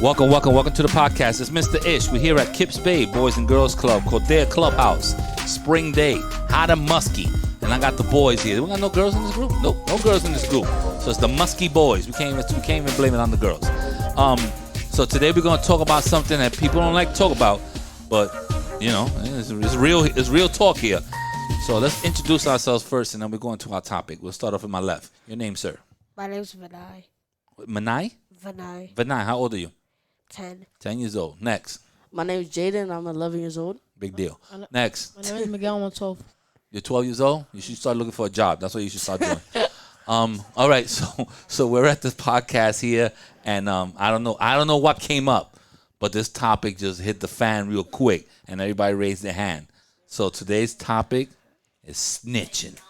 Welcome to the podcast. It's Mr. Ish. We're here at KIPS Bay Boys and Girls Club, Cordea Clubhouse. Spring day, hot and musky. And I got the boys here. We got no girls in this group? Nope, no girls in this group. So it's the musky boys. We can't even blame it on the girls. So today we're going to talk about something that people don't like to talk about, but you know, it's real talk here. So let's introduce ourselves first, and then we're going to our topic. We'll start off with my left. Your name, sir? My name's Vinay. Manai? Vinay, how old are you? 10. 10 years old. Next. My name is Jaden. I'm 11 years old. Big deal. Next. My name is Miguel. I'm 12. You're 12 years old? You should start looking for a job. That's what you should start doing. All right, so we're at this podcast here, and I don't know what came up, but this topic just hit the fan real quick, and everybody raised their hand. So today's topic is snitching,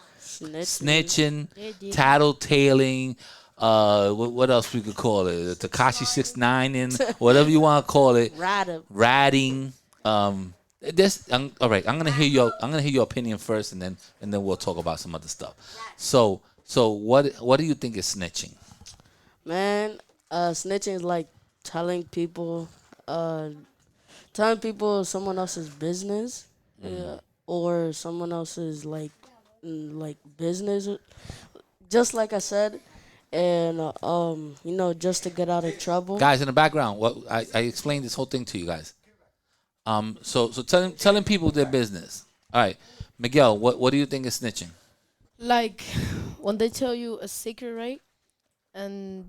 tattletaling. What else we could call it? Tekashi 6ix9ine and whatever you want to call it. Ratting. All right. I'm gonna hear your opinion first, and then we'll talk about some other stuff. So what do you think is snitching? Man, snitching is like telling people someone else's business, or someone else's like business. Just like I said. And, just to get out of trouble. Guys, in the background, I explained this whole thing to you guys. So telling people their business. All right. Miguel, what do you think is snitching? Like, when they tell you a secret, right? And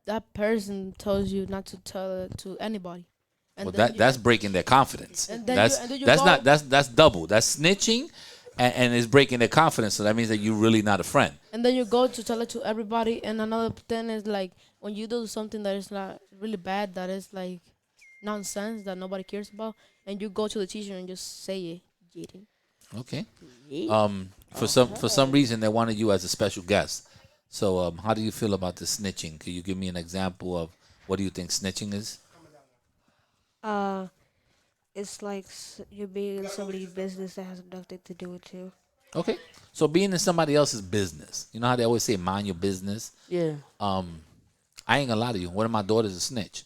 that person tells you not to tell it to anybody. And well, that's breaking their confidence. And that's double. That's snitching. And it's breaking their confidence, so that means that you're really not a friend. And then you go to tell it to everybody. And another thing is like when you do something that is not really bad, that is like nonsense that nobody cares about, and you go to the teacher and just say it, cheating. Okay. For some reason they wanted you as a special guest. So how do you feel about the snitching? Could you give me an example of what do you think snitching is? It's like you're being in somebody's business that has nothing to do with you. Okay. So being in somebody else's business. You know how they always say, mind your business? Yeah. I ain't gonna lie to you. One of my daughters is a snitch.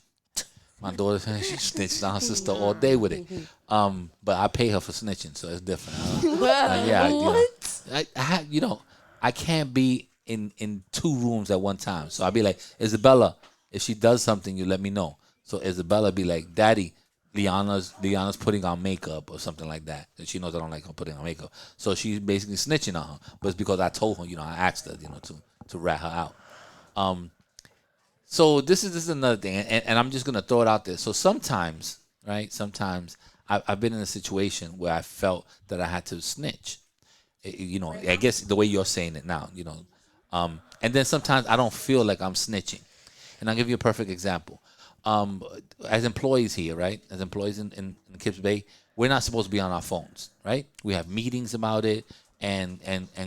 My daughter, she snitched on her sister all day with it. But I pay her for snitching, so it's different. I can't be in two rooms at one time. So I'll be like, Isabella, if she does something, you let me know. So Isabella be like, Daddy, Liana's putting on makeup or something like that. And she knows I don't like her putting on makeup. So she's basically snitching on her. But it's because I told her, I asked her, to rat her out. So this is another thing. And I'm just going to throw it out there. So sometimes I've been in a situation where I felt that I had to snitch. I guess the way you're saying it now, and then sometimes I don't feel like I'm snitching. And I'll give you a perfect example. As employees here, right? As employees in KIPS Bay, we're not supposed to be on our phones, right? We have meetings about it and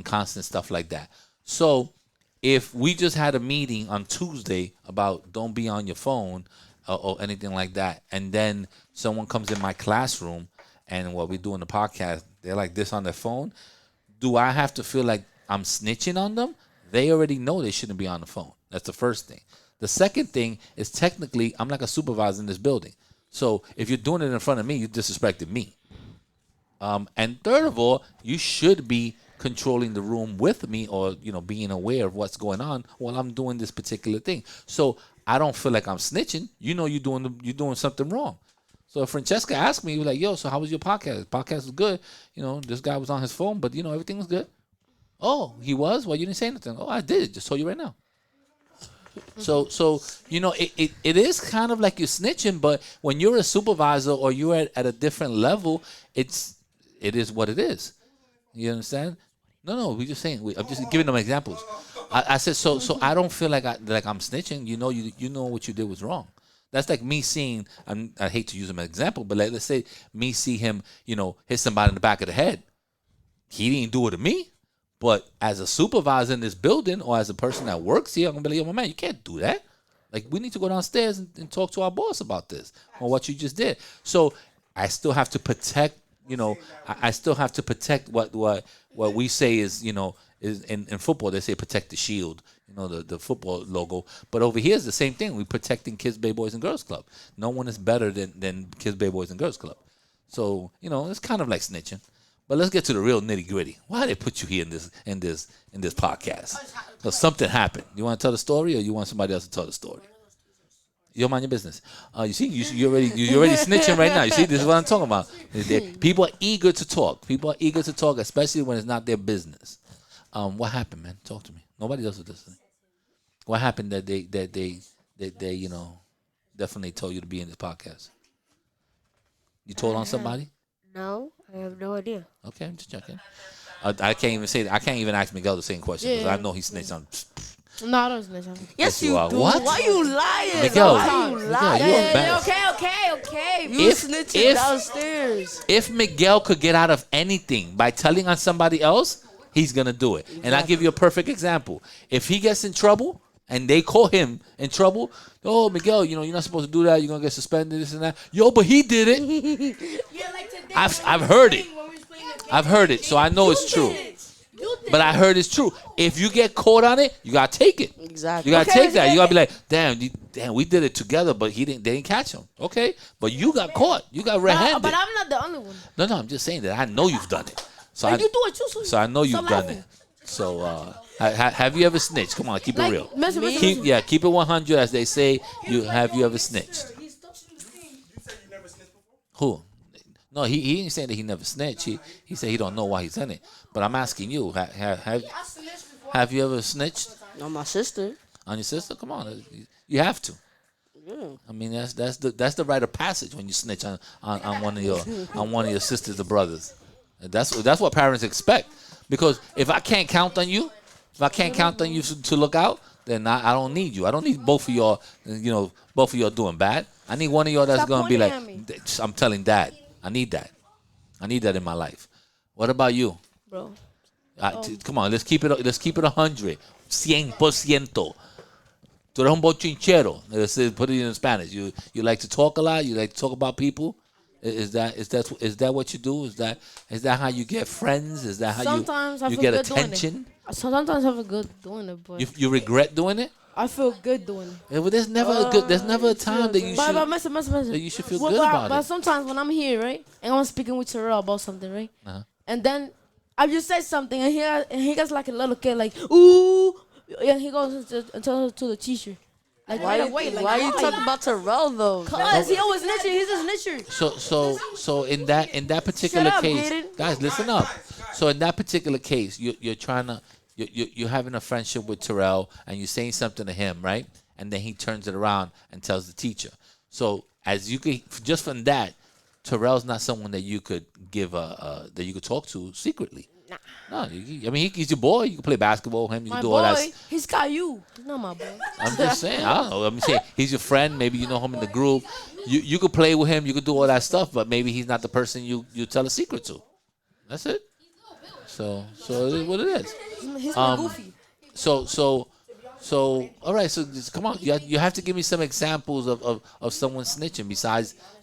constant stuff like that. So if we just had a meeting on Tuesday about don't be on your phone or anything like that, and then someone comes in my classroom and while we're doing the podcast, they're like this on their phone, do I have to feel like I'm snitching on them? They already know they shouldn't be on the phone. That's the first thing. The second thing is technically I'm like a supervisor in this building. So if you're doing it in front of me, you disrespected me. And third of all, you should be controlling the room with me or, being aware of what's going on while I'm doing this particular thing. So I don't feel like I'm snitching. You're doing something wrong. So if Francesca asked me, like, yo, so how was your podcast? Podcast was good. This guy was on his phone, but, everything was good. Oh, he was? Well, you didn't say anything. Oh, I did. Just told you right now. So it is kind of like you're snitching, but when you're a supervisor or you're at a different level, it is what it is. You understand? No, we're just saying. I'm just giving them examples. I said so I don't feel like I'm snitching. You know what you did was wrong. That's like me seeing. I hate to use him as an example, but let's say me see him, hit somebody in the back of the head. He didn't do it to me. But as a supervisor in this building or as a person that works here, I'm going to be like, yo, my man, you can't do that. Like, we need to go downstairs and talk to our boss about this or what you just did. So I still have to protect, I still have to protect what we say is, is in football, they say protect the shield. the football logo. But over here is the same thing. We're protecting Kids Bay Boys and Girls Club. No one is better than Kids Bay Boys and Girls Club. So it's kind of like snitching. But let's get to the real nitty gritty. Why did they put you here in this podcast? So something happened. You want to tell the story, or you want somebody else to tell the story? You don't mind your business. You see, you're already snitching right now. You see, this is what I'm talking about. People are eager to talk. People are eager to talk, especially when it's not their business. What happened, man? Talk to me. Nobody else is listening. What happened that they definitely told you to be in this podcast? You told on somebody? No, I have no idea. Okay, I'm just checking. I can't even say that. I can't even ask Miguel the same question because Yeah. I know he snitched on. No, I don't snitch. Yes, you you are. do. What? Why you lying? Miguel, Why you Miguel, lying? you a bad- Okay. You If- snitching if- downstairs. If Miguel could get out of anything by telling on somebody else, he's gonna do it. And I'll give you a perfect example. If he gets in trouble and they call him in trouble, oh Miguel, you're not supposed to do that. You're gonna get suspended, this and that. Yo, but he did it. I've heard it. I've heard it, so I know it's true. But I heard it's true. If you get caught on it, you gotta take it. Exactly. You gotta take that. You gotta be like, damn, we did it together, but they didn't catch him. Okay, but you got caught. You got red-handed. But I'm not the only one. No, I'm just saying that I know you've done it. So Like, you do it too. so I know you've Stop done laughing. it. So have you ever snitched? Come on, keep it real. Listen. Keep it 100, as they say. Have you ever snitched? You said you never snitched before? Who? No, he ain't saying that he never snitched. He said he don't know why he's in it. But I'm asking you, have you ever snitched On my sister. on your sister? Come on, you have to. Yeah. I mean, that's the rite of passage when you snitch on one of your sisters or brothers. That's what parents expect. Because if I can't count on you, to look out, then I don't need you. I don't need both of y'all. Both of y'all doing bad. I need one of y'all that's Stop gonna be like, pointing at me. I'm telling Dad. I need that. I need that in my life. What about you? Bro. Come on, let's keep it 100. 100%. Tú eres un bochinchero. Let's put it in Spanish. You like to talk a lot. You like to talk about people. Is that what you do? Is that how you get friends? Is that how Sometimes I you feel get good doing it. attention? Sometimes I feel good doing it, but You regret doing it? I feel good doing it. Yeah, well, there's never a time that you should. But listen. that you should feel Well, good about but it. sometimes when I'm here, right, and I'm speaking with Terrell about something, right, Uh-huh. and then I just said something, and he gets like a little kid, like ooh, and he goes and tells it to the teacher, like Why right away, like why you talking about Terrell though? Cause he always snitching. He's a snitcher. So in that particular up, case, Gator. guys, listen up. So in that particular case, you're trying to you're having a friendship with Terrell, and you're saying something to him, right? And then he turns it around and tells the teacher. So as you could just from that, Terrell's not someone that you could give that you could talk to secretly. No, I mean he's your boy. You can play basketball with him. You My can do all that. boy, he's got you. He's not my boy. I'm just saying. I don't know. I'm saying he's your friend. Maybe you know him in the group. You could play with him. You could do all that stuff. But maybe he's not the person you tell a secret to. That's it. So it is what it is. He's not goofy. So all right. So just, come on. You have to give me some examples of someone snitching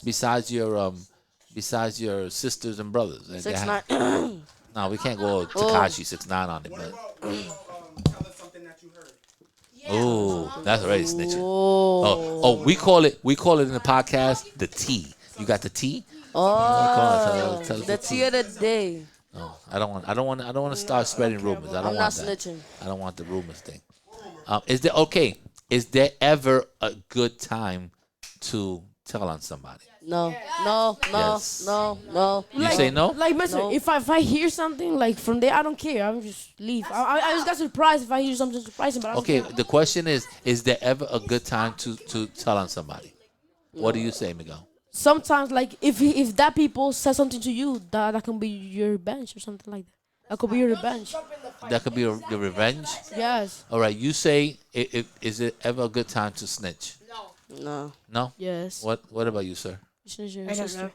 besides your sisters and brothers. And they 6ix9ine. No, we can't go Tekashi 6ix9ine on it, but. Tell us something that you heard. Oh, that's already snitching. Whoa. Oh, we call it in the podcast the T. You got the T? Oh, Tell us the tea of the day. No, I don't want to start spreading rumors. I don't I'm want not that. snitching. I don't want the rumors thing. Is there ever a good time to tell on somebody? No. Yes. No. You say no? Like, listen, No. if I hear something like from there, I don't care. I'm just leave. I just got surprised if I hear something surprising, but I don't Okay, care. the question is there ever a good time to tell on somebody? What do you say, Miguel? Sometimes, like, if that people said something to you, that can be your revenge or something like that. That could be your revenge. That could be your revenge? Yes. All right, you say, is it ever a good time to snitch? No. No? Yes. What about you, sir? I don't know.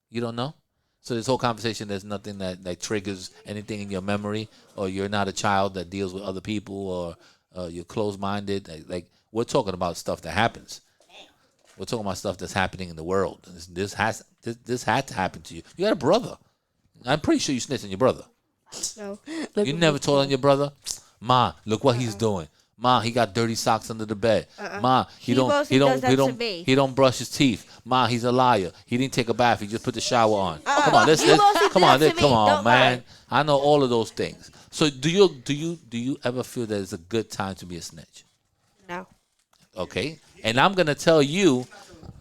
You don't know? So this whole conversation, there's nothing that triggers anything in your memory, or you're not a child that deals with other people, or you're closed-minded. Like we're talking about stuff that happens. We're talking about stuff that's happening in the world. This had to happen to you. You got a brother. I'm pretty sure you snitched on your brother. No. You never told on your brother? Ma, look what he's doing. Ma, he got dirty socks under the bed. Ma, He mostly does that to me. he don't brush his teeth. Ma, he's a liar. He didn't take a bath. He just put the shower on. Come on, he mostly come do on, that to me. come on, Don't man. worry. I know all of those things. So do you ever feel that it's a good time to be a snitch? No. Okay, and I'm gonna tell you,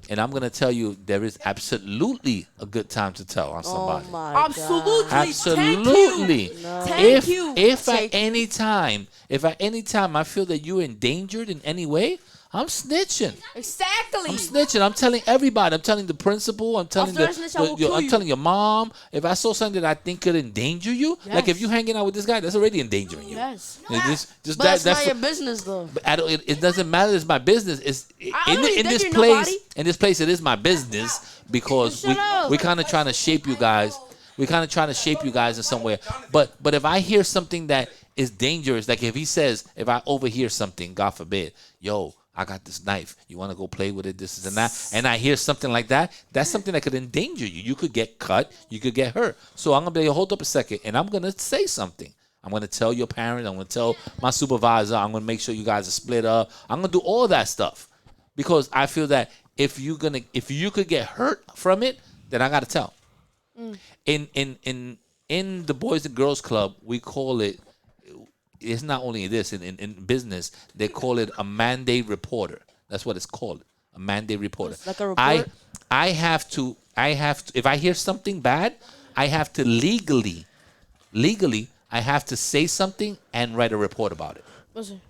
there is absolutely a good time to tell on somebody. Oh my God. Absolutely. Absolutely. Thank you. If at any time I feel that you're endangered in any way, I'm snitching. Exactly. I'm snitching. I'm telling everybody. I'm telling the principal. I'm telling After I snitch, I will kill I'm you. telling your mom. If I saw something that I think could endanger you, like if Yes. you hanging out with this guy, that's already endangering you. Yes. Just But it's that's not your business though. but it doesn't matter. It's my business. It's I don't in this endanger place. nobody. In this place, it is my business because Shut up. we kind of trying to shape you guys. We kind of trying to shape you guys in some way. But if I hear something that is dangerous, like if he says, if I overhear something, God forbid, yo, I got this knife. You want to go play with it? This is and that. And I hear something like that. That's something that could endanger you. You could get cut. You could get hurt. So I'm gonna be like, hold up a second, and I'm gonna say something. I'm gonna tell your parents. I'm gonna tell my supervisor. I'm gonna make sure you guys are split up. I'm gonna do all that stuff because I feel that if you could get hurt from it, then I gotta tell. In the Boys and Girls Club, we call it. It's not only this in business. They call it a mandate reporter. That's what it's called. A mandate reporter. It's like a report? I have to. If I hear something bad, I have to legally, I have to say something and write a report about it. Listen.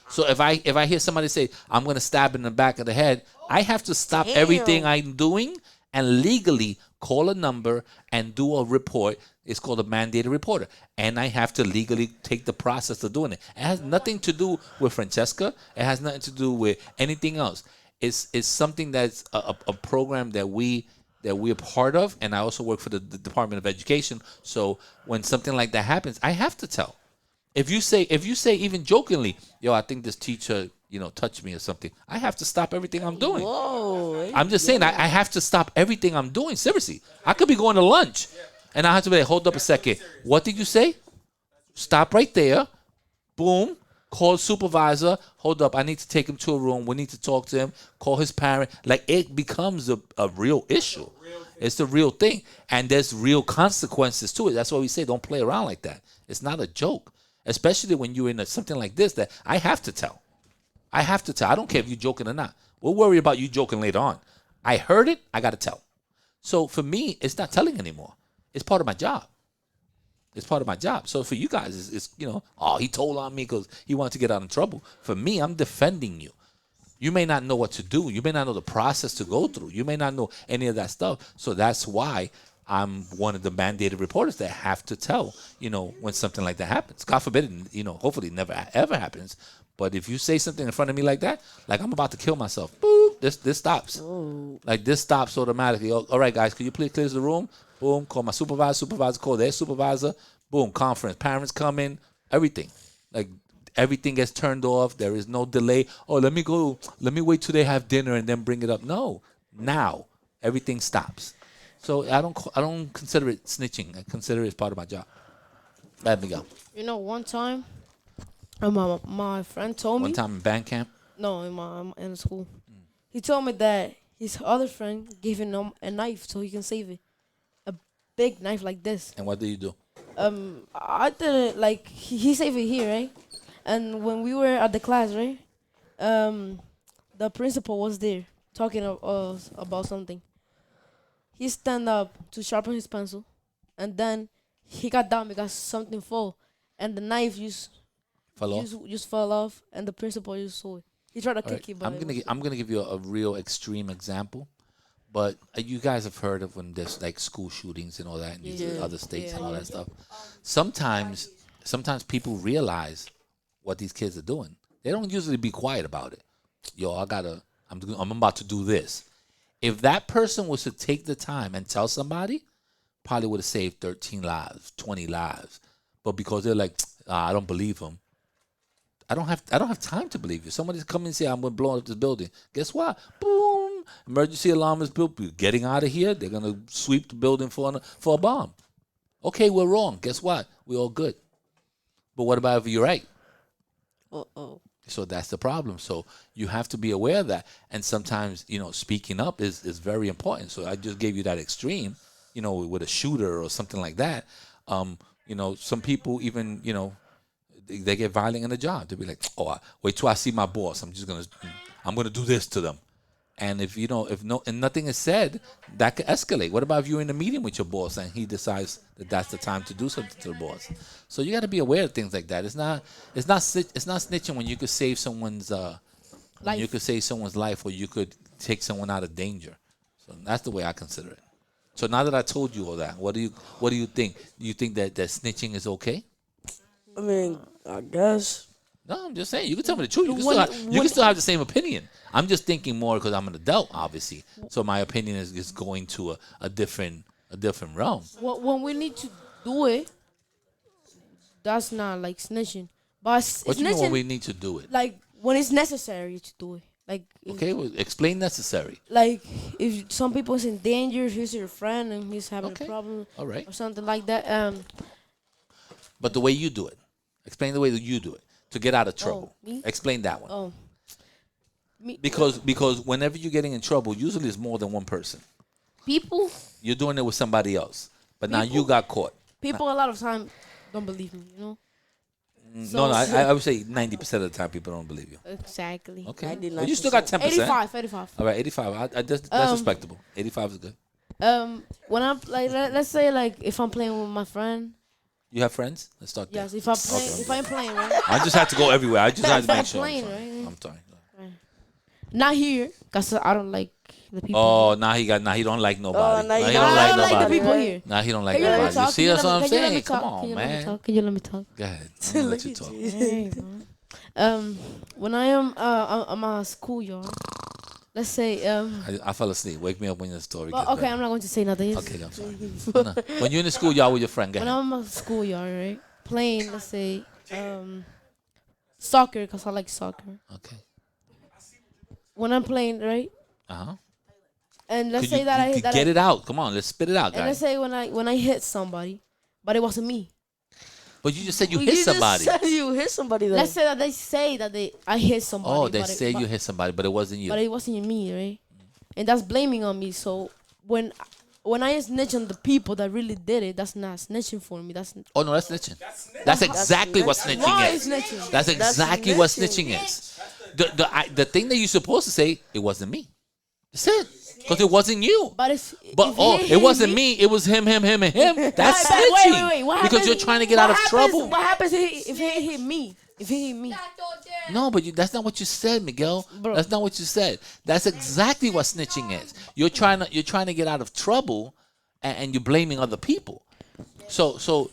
So if I hear somebody say I'm gonna stab in the back of the head, I have to stop everything I'm doing and legally call a number and do a report. It's called a mandated reporter, and I have to legally take the process of doing it. It has nothing to do with Francesca. It has nothing to do with anything else. It's something that's a program that we're part of, and I also work for the Department of Education. So when something like that happens, I have to tell. If you say even jokingly, yo, I think this teacher, touched me or something, I have to stop everything I'm doing. Whoa. I'm just saying, I have to stop everything I'm doing. Seriously, I could be going to lunch, and I have to be like, hold up a second. What did you say? Stop right there. Boom. Call supervisor. Hold up. I need to take him to a room. We need to talk to him. Call his parent. Like, it becomes a real issue. It's the real thing, and there's real consequences to it. That's why we say don't play around like that. It's not a joke, especially when you're in something like this that I have to tell. I have to tell. I don't care if you're joking or not. We'll worry about you joking later on. I heard it. I got to tell. So for me, it's not telling anymore. It's part of my job. It's part of my job. So for you guys, it's he told on me because he wanted to get out of trouble. For me, I'm defending you. You may not know what to do. You may not know the process to go through. You may not know any of that stuff. So that's why I'm one of the mandated reporters that have to tell, when something like that happens. God forbid, hopefully it never ever happens. But if you say something in front of me like that, like I'm about to kill myself, boop, this stops. Oh. Like this stops automatically. All right, guys, can you please clear the room? Boom, call my supervisor, call their supervisor. Boom, conference, parents come in, everything. Like everything gets turned off. There is no delay. Oh, let me wait till they have dinner and then bring it up. No, now everything stops. So I don't consider it snitching. I consider it as part of my job. Let me go. One time, my friend told me. One time in band camp. No, in school. He told me that his other friend gave him a knife so he can save it. A big knife like this. And what do you do? I did it he saved it here, right? And when we were at the class, right? The principal was there talking to us about something. He stand up to sharpen his pencil, and then he got down because something fell, and the knife just fell off, and the principal just saw it. He tried to kick it, but I'm gonna give you a real extreme example, but you guys have heard of when there's like school shootings and all that in these other states and all that stuff. Sometimes people realize what these kids are doing. They don't usually be quiet about it. Yo, I'm about to do this. If that person was to take the time and tell somebody, probably would have saved 13 lives, 20 lives. But because they're like, I don't believe him. I don't have time to believe you. Somebody's coming and say, I'm going to blow up this building. Guess what? Boom. Emergency alarm is built. We're getting out of here. They're going to sweep the building for a bomb. Okay, we're wrong. Guess what? We're all good. But what about if you're right? Uh-oh. So that's the problem. So you have to be aware of that. And sometimes, speaking up is very important. So I just gave you that extreme, with a shooter or something like that. Some people even, they get violent in the job. They'll be like, oh, wait till I see my boss. I'm gonna do this to them. And if nothing is said, that could escalate. What about if you're in a meeting with your boss and he decides that that's the time to do something to the boss? So you got to be aware of things like that. It's not snitching when you could save someone's Life. you could save someone's life, or you could take someone out of danger. So that's the way I consider it. So now that I told you all that, what do you think? Do you think that snitching is okay? I mean, I guess. No, I'm just saying. You can tell me the truth. You can still have the same opinion. I'm just thinking more because I'm an adult, obviously. So my opinion is going to a different realm. When we need to do it, that's not like snitching. But What do you mean snitching, when we need to do it? like when it's necessary to do it. Like Okay, well, explain necessary. like if some people is in danger, if he's your friend and he's having Okay. a problem All right. or something like that. But the way you do it. Explain the way that you do it to get out of trouble. me? Explain that one. Oh, me, Because whenever you're getting in trouble, usually it's more than one person. people You're doing it with somebody else. But now you People- got caught. a lot of time don't believe me. You know No, I would say 90% of the time people don't believe you. exactly. Okay. 99%. Well, you still got 10%. 85. All right, 85. That's respectable. 85 is good. When I'm like, let's say like if I'm playing with my friend. You have friends? Let's start there. Yes, if I'm playing, right? I just had to go everywhere. I just had to make sure. Plane, I'm sorry. right? I'm sorry. Not here, cause I don't like the people. Oh, now he don't like nobody. now Now you he don't don't I like don't like the nobody. people here. Now he don't like Can you let me nobody. You talk? see, that's what I'm saying. Come on, Can you let me man. talk? Can you let me talk? Go ahead. I'm gonna let you talk. Hey, man. When I am I'm at schoolyard. Let's say I fell asleep. Wake me up when your story well, gets okay, better. I'm not going to say nothing. Okay, I'm sorry. No. When you're in the schoolyard with your friend, go When ahead. I'm at schoolyard, right? Playing, let's say soccer, cause I like soccer. Okay. When I'm playing, right? Uh-huh. And let's Could say you, that you I could that get I, it out. Come on, let's spit it out, and let's guys. say when I hit somebody, but it wasn't me. But you just said you Well, hit just somebody. said you hit somebody though. Let's say that they say that I hit somebody. Oh, they but say but, you hit somebody, but it wasn't you. but it wasn't me, right? And that's blaming on me. So when I snitch on the people that really did it, that's not snitching for me. That's Oh no, that's snitching. That's exactly what snitching. snitching why is. snitching. That's exactly what snitching. snitching is. The thing that you're supposed to say, it wasn't me. That's it. Because it wasn't you. But But if he it hit wasn't me. It was him, and him. That's snitching. Wait. What Because happens- you're trying to get out of what happens- trouble. What happens if he hit me? If he hit me, No, but that's not what you said, Miguel. Bro. That's not what you said. That's exactly what snitching is. You're trying to get out of trouble, and you're blaming other people. So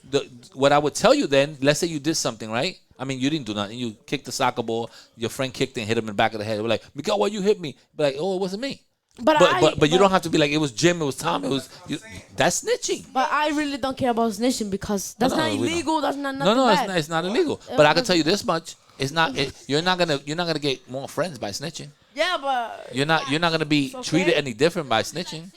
what I would tell you then, let's say you did something, right? I mean, you didn't do nothing. You kicked the soccer ball. Your friend kicked it and hit him in the back of the head. We're like, Miguel, why you hit me? Be like, oh, it wasn't me. But you don't have to be like, it was Jim, it was Tom, it was you. That's snitching. But I really don't care about snitching because that's No, not we don't. illegal. That's not nothing No, bad. it's not illegal. But I can tell you this much: it's not. You're not gonna get more friends by snitching. Yeah, but You're not gonna be okay. treated any different by snitching.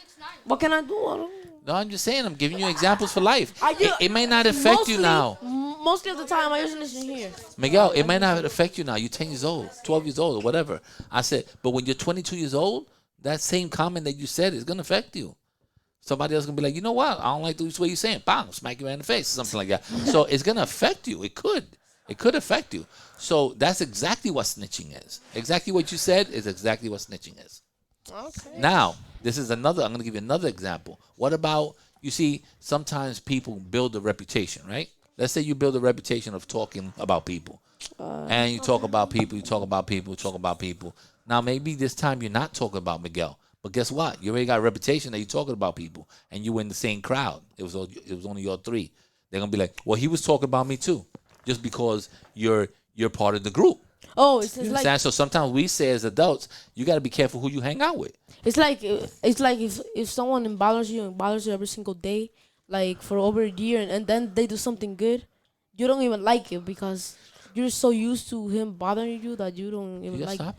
what can I do? I don't- No, I'm just saying. I'm giving you examples for life. I do- It may not affect you now, Mostly of the time, I use snitching here. Miguel. It might not affect you now. You're 10 years old, 12 years old, or whatever. I said, but when you're 22 years old, that same comment that you said is gonna affect you. Somebody else gonna be like, you know what? I don't like the way you're saying. Bang, smack you right in the face, or something like that. So it's gonna affect you. It could affect you. So that's exactly what snitching is. Exactly what you said is exactly what snitching is. Okay. Now, this is another. I'm gonna give you another example. What about, you see, sometimes people build a reputation, right? Let's say you build a reputation of talking about people, and you talk about people, you talk about people, you talk about people. Now maybe this time you're not talking about Miguel, but guess what? You already got a reputation that you're talking about people, and you were in the same crowd. It was only your three. They're gonna be like, well, he was talking about me too, just because you're part of the group. Oh, it's You like understand? So sometimes we say as adults, you got to be careful who you hang out with. it's like if someone bothers you every single day, like for over a year, and then they do something good, you don't even like it because you're so used to him bothering you that you don't even You like stop.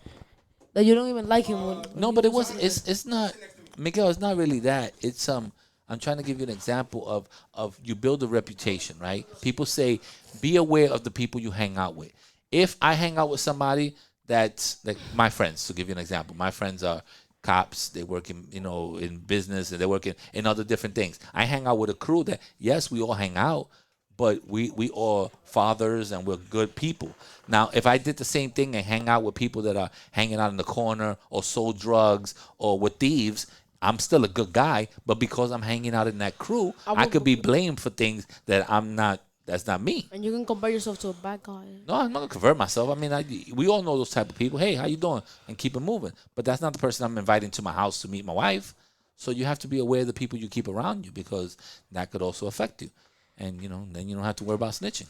that you don't even like him. No, but it was. It's not, Miguel. It's not really that. It's I'm trying to give you an example of you build a reputation, right? People say, be aware of the people you hang out with. If I hang out with somebody that's like my friends, to give you an example, my friends are cops. They work in in business, and they work in other different things. I hang out with a crew that yes, we all hang out, but we all fathers and we're good people. Now, if I did the same thing and hang out with people that are hanging out in the corner or sold drugs or with thieves, I'm still a good guy. But because I'm hanging out in that crew, I could be blamed for things that I'm not. That's not me. And you can compare yourself to a bad guy. No, I'm not gonna convert myself. I mean, we all know those type of people. Hey, how you doing? And keep it moving. But that's not the person I'm inviting to my house to meet my wife. So you have to be aware of the people you keep around you, because that could also affect you. And then you don't have to worry about snitching.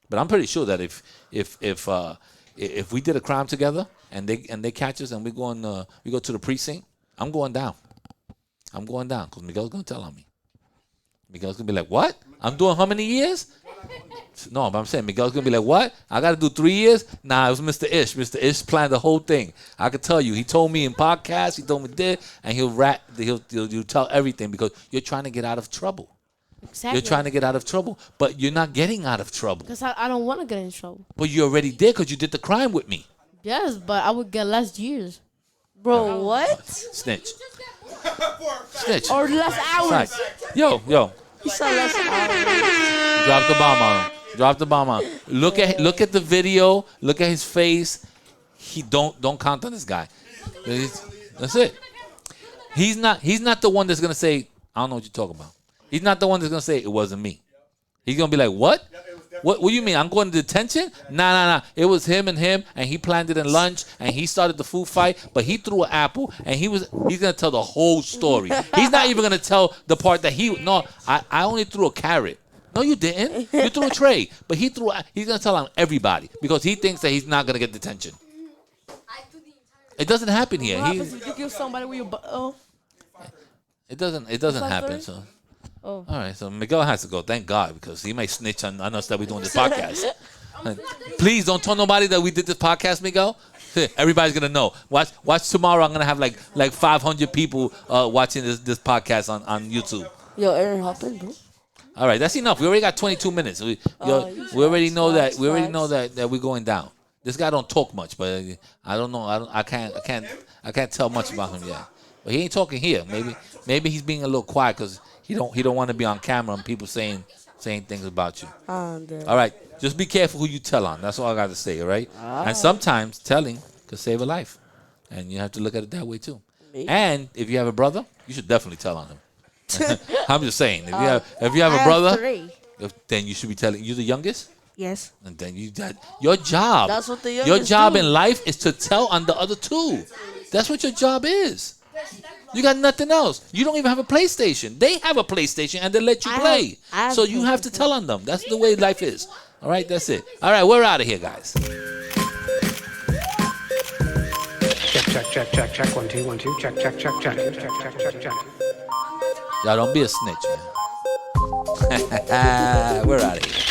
But I'm pretty sure that if we did a crime together and they catch us and we go to the precinct, I'm going down. I'm going down because Miguel's gonna tell on me. Miguel's gonna be like, "What? I'm doing how many years?" No, but I'm saying Miguel's gonna be like, "What? I gotta do 3 years?" Nah, it was Mr. Ish. Mr. Ish planned the whole thing. I could tell you. He told me in podcasts. He told me this, and he'll tell everything because you're trying to get out of trouble. Exactly. You're trying to get out of trouble, but you're not getting out of trouble. Because I don't want to get in trouble. But you already did because you did the crime with me. Yes, but I would get less years. Bro, what? Snitch. Snitch. Or less hours. Fact. Yo. You said less hours. Drop the bomb on him. Drop the bomb on him. Look at the video. Look at his face. He don't count on this guy. That's it. He's not the one that's gonna say, "I don't know what you're talking about." He's not the one that's gonna say it wasn't me. He's gonna be like, "What? What do you mean? I'm going to detention? Nah. It was him, and he planned it in lunch, and he started the food fight, but he threw an apple, and he's gonna tell the whole story. He's not even gonna tell the part that I only threw a carrot. No, you didn't. You threw a tray, but he's gonna tell on everybody because he thinks that he's not gonna get detention. It doesn't happen here. What happens if you kill somebody with your It doesn't happen. So. Oh. All right, so Miguel has to go. Thank God, because he may snitch on us that we're doing this podcast. Please don't tell nobody that we did this podcast, Miguel. Everybody's gonna know. Watch tomorrow. I'm gonna have like 500 people watching this podcast on YouTube. Yo, Aaron, hop in, bro. All right, that's enough. We already got 22 minutes. We already know that. We already know that we're going down. This guy don't talk much, but I don't know. I can't tell much about him yet. But he ain't talking here. Maybe he's being a little quiet because he don't want to be on camera and people saying things about you. All right, just be careful who you tell on. That's all I got to say. All right, and sometimes telling could save a life, and you have to look at it that way too. Maybe. And if you have a brother, you should definitely tell on him. I'm just saying, if you have a brother, then you should be telling. You the youngest? Yes. And then your job. That's what the youngest Your job do. in life is to tell on the other two. That's what your job is. You got nothing else. You don't even have a PlayStation. They have a PlayStation and they let you play. So you have to tell on them. That's the way life is. All right, that's it. All right, we're out of here, guys. Check. 1 2 1 2. Check. Y'all don't be a snitch, man. We're out of here.